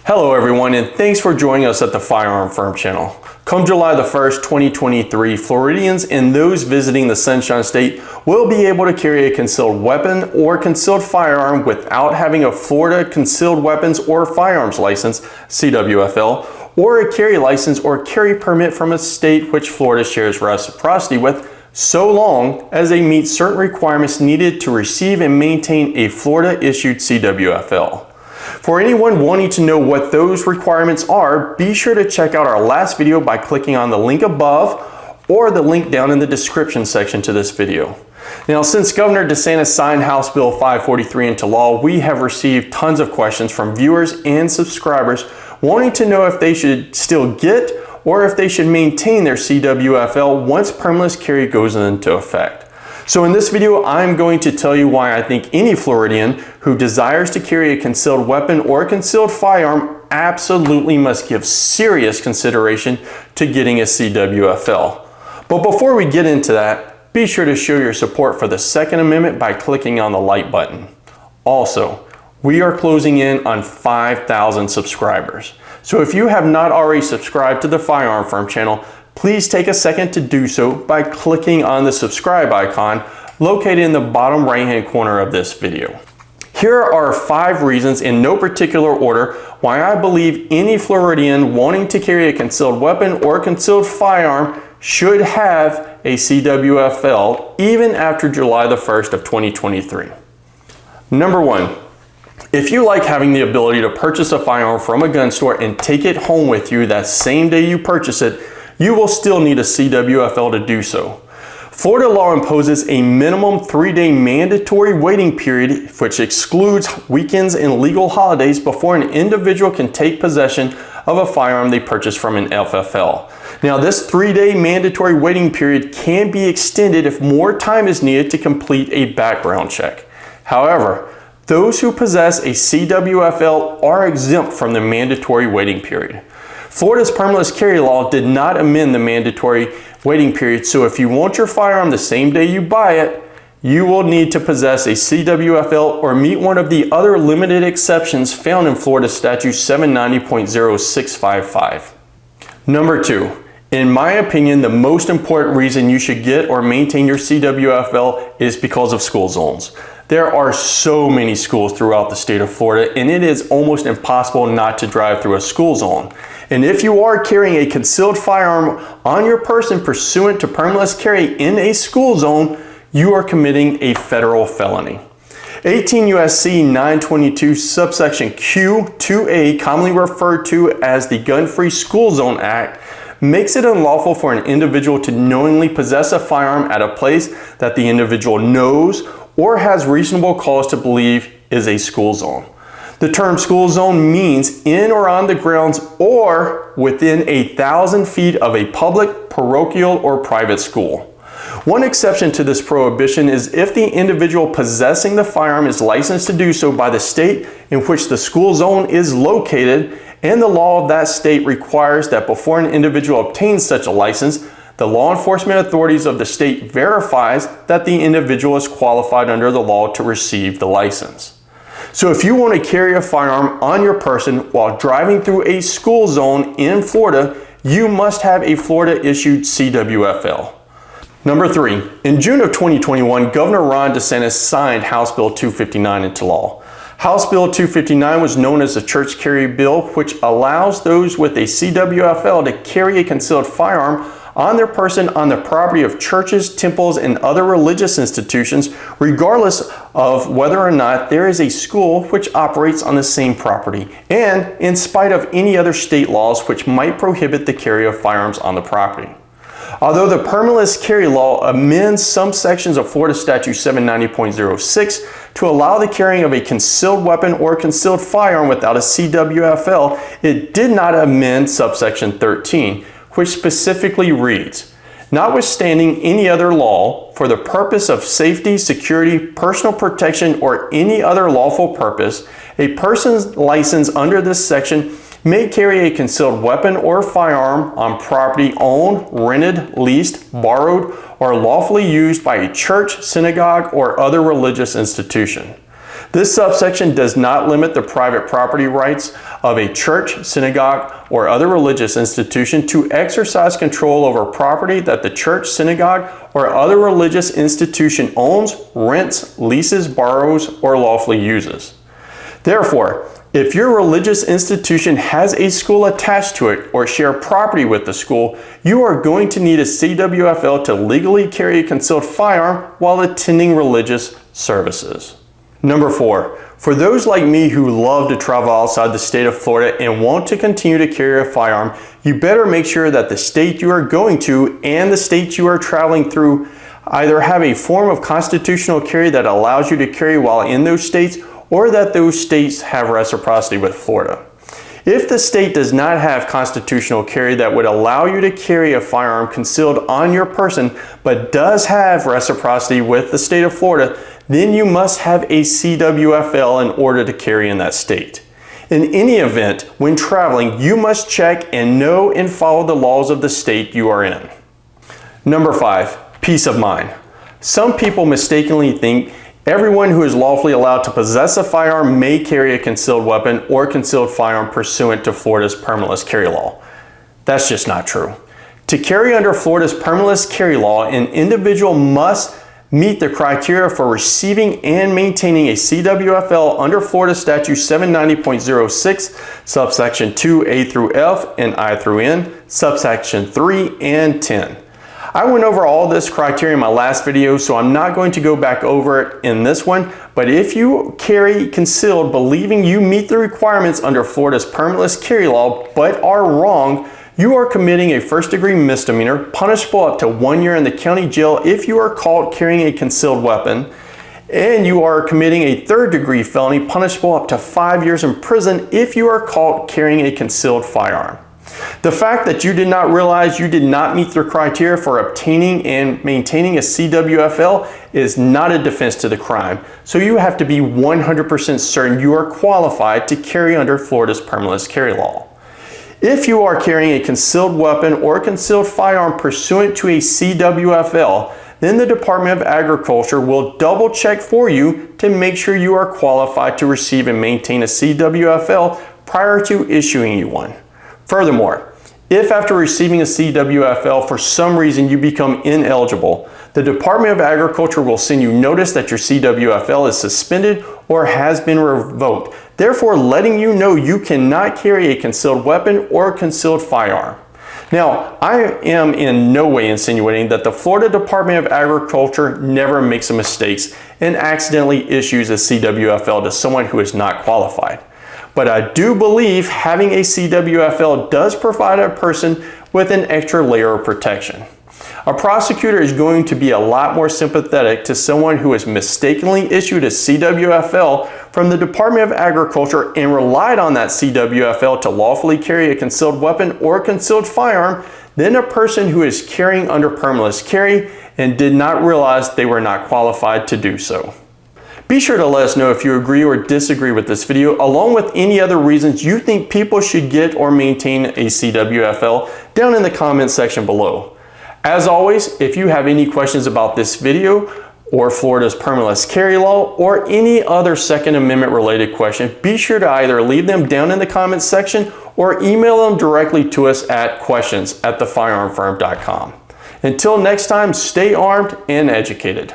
Hello everyone, and thanks for joining us at the Firearm Firm channel. Come July the 1st, 2023, Floridians and those visiting the Sunshine State will be able to carry a concealed weapon or concealed firearm without having a Florida Concealed Weapons or Firearms License, CWFL, or a carry license or carry permit from a state which Florida shares reciprocity with, so long as they meet certain requirements needed to receive and maintain a Florida-issued CWFL. For anyone wanting to know what those requirements are, be sure to check out our last video by clicking on the link above or the link down in the description section to this video. Now, since Governor DeSantis signed House Bill 543 into law, we have received tons of questions from viewers and subscribers wanting to know if they should still get or if they should maintain their CWFL once permitless carry goes into effect. So in this video, I'm going to tell you why I think any Floridian who desires to carry a concealed weapon or a concealed firearm absolutely must give serious consideration to getting a CWFL. But before we get into that, be sure to show your support for the Second Amendment by clicking on the like button. Also, we are closing in on 5,000 subscribers. So if you have not already subscribed to the Firearm Firm channel, please take a second to do so by clicking on the subscribe icon located in the bottom right hand corner of this video. Here are 5 reasons in no particular order why I believe any Floridian wanting to carry a concealed weapon or concealed firearm should have a CWFL even after July the 1st of 2023. Number 1. If you like having the ability to purchase a firearm from a gun store and take it home with you that same day you purchase it, you will still need a CWFL to do so. Florida law imposes a minimum 3-day mandatory waiting period, which excludes weekends and legal holidays, before an individual can take possession of a firearm they purchased from an FFL. Now, this 3-day mandatory waiting period can be extended if more time is needed to complete a background check. However, those who possess a CWFL are exempt from the mandatory waiting period. Florida's permitless carry law did not amend the mandatory waiting period, so if you want your firearm the same day you buy it, you will need to possess a CWFL or meet one of the other limited exceptions found in Florida Statute 790.0655. Number 2. In my opinion, the most important reason you should get or maintain your CWFL is because of school zones. There are so many schools throughout the state of Florida, and it is almost impossible not to drive through a school zone. And if you are carrying a concealed firearm on your person pursuant to permitless carry in a school zone, you are committing a federal felony. 18 U.S.C. 922 subsection Q2A, commonly referred to as the Gun-Free School Zone Act, makes it unlawful for an individual to knowingly possess a firearm at a place that the individual knows or has reasonable cause to believe is a school zone. The term school zone means in or on the grounds or within 1,000 feet of a public, parochial, or private school. One exception to this prohibition is if the individual possessing the firearm is licensed to do so by the state in which the school zone is located, and the law of that state requires that before an individual obtains such a license, the law enforcement authorities of the state verifies that the individual is qualified under the law to receive the license. So if you want to carry a firearm on your person while driving through a school zone in Florida, you must have a Florida-issued CWFL. Number 3. In June of 2021, Governor Ron DeSantis signed House Bill 259 into law. House Bill 259 was known as the Church Carry Bill, which allows those with a CWFL to carry a concealed firearm on their person on the property of churches, temples, and other religious institutions, regardless of whether or not there is a school which operates on the same property, and in spite of any other state laws which might prohibit the carry of firearms on the property. Although the permitless carry law amends some sections of Florida Statute 790.06 to allow the carrying of a concealed weapon or concealed firearm without a CWFL, it did not amend subsection 13, which specifically reads, notwithstanding any other law, for the purpose of safety, security, personal protection, or any other lawful purpose, a person licensed under this section may carry a concealed weapon or firearm on property owned, rented, leased, borrowed, or lawfully used by a church, synagogue, or other religious institution. This subsection does not limit the private property rights of a church, synagogue, or other religious institution to exercise control over property that the church, synagogue, or other religious institution owns, rents, leases, borrows, or lawfully uses. Therefore, if your religious institution has a school attached to it or share property with the school, you are going to need a CWFL to legally carry a concealed firearm while attending religious services. Number 4, for those like me who love to travel outside the state of Florida and want to continue to carry a firearm, you better make sure that the state you are going to and the state you are traveling through either have a form of constitutional carry that allows you to carry while in those states, or that those states have reciprocity with Florida. If the state does not have constitutional carry that would allow you to carry a firearm concealed on your person, but does have reciprocity with the state of Florida, then you must have a CWFL in order to carry in that state. In any event, when traveling, you must check and know and follow the laws of the state you are in. Number 5, peace of mind. Some people mistakenly think everyone who is lawfully allowed to possess a firearm may carry a concealed weapon or concealed firearm pursuant to Florida's permitless carry law. That's just not true. To carry under Florida's permitless carry law, an individual must meet the criteria for receiving and maintaining a CWFL under Florida Statute 790.06, subsection 2A through F and I through N, subsection 3 and 10. I went over all this criteria in my last video, so I'm not going to go back over it in this one, but if you carry concealed believing you meet the requirements under Florida's permitless carry law but are wrong, you are committing a first-degree misdemeanor, punishable up to 1 year in the county jail if you are caught carrying a concealed weapon, and you are committing a third-degree felony, punishable up to 5 years in prison if you are caught carrying a concealed firearm. The fact that you did not realize you did not meet the criteria for obtaining and maintaining a CWFL is not a defense to the crime, so you have to be 100% certain you are qualified to carry under Florida's permitless carry law. If you are carrying a concealed weapon or concealed firearm pursuant to a CWFL, then the Department of Agriculture will double check for you to make sure you are qualified to receive and maintain a CWFL prior to issuing you one. Furthermore, if after receiving a CWFL for some reason you become ineligible, the Department of Agriculture will send you notice that your CWFL is suspended or has been revoked, therefore letting you know you cannot carry a concealed weapon or concealed firearm. Now, I am in no way insinuating that the Florida Department of Agriculture never makes mistakes and accidentally issues a CWFL to someone who is not qualified. But I do believe having a CWFL does provide a person with an extra layer of protection. A prosecutor is going to be a lot more sympathetic to someone who has mistakenly issued a CWFL from the Department of Agriculture and relied on that CWFL to lawfully carry a concealed weapon or concealed firearm than a person who is carrying under permitless carry and did not realize they were not qualified to do so. Be sure to let us know if you agree or disagree with this video, along with any other reasons you think people should get or maintain a CWFL down in the comments section below. As always, if you have any questions about this video or Florida's permitless carry law or any other Second Amendment related question, be sure to either leave them down in the comments section or email them directly to us at questions@thefirearmfirm.com. Until next time, stay armed and educated.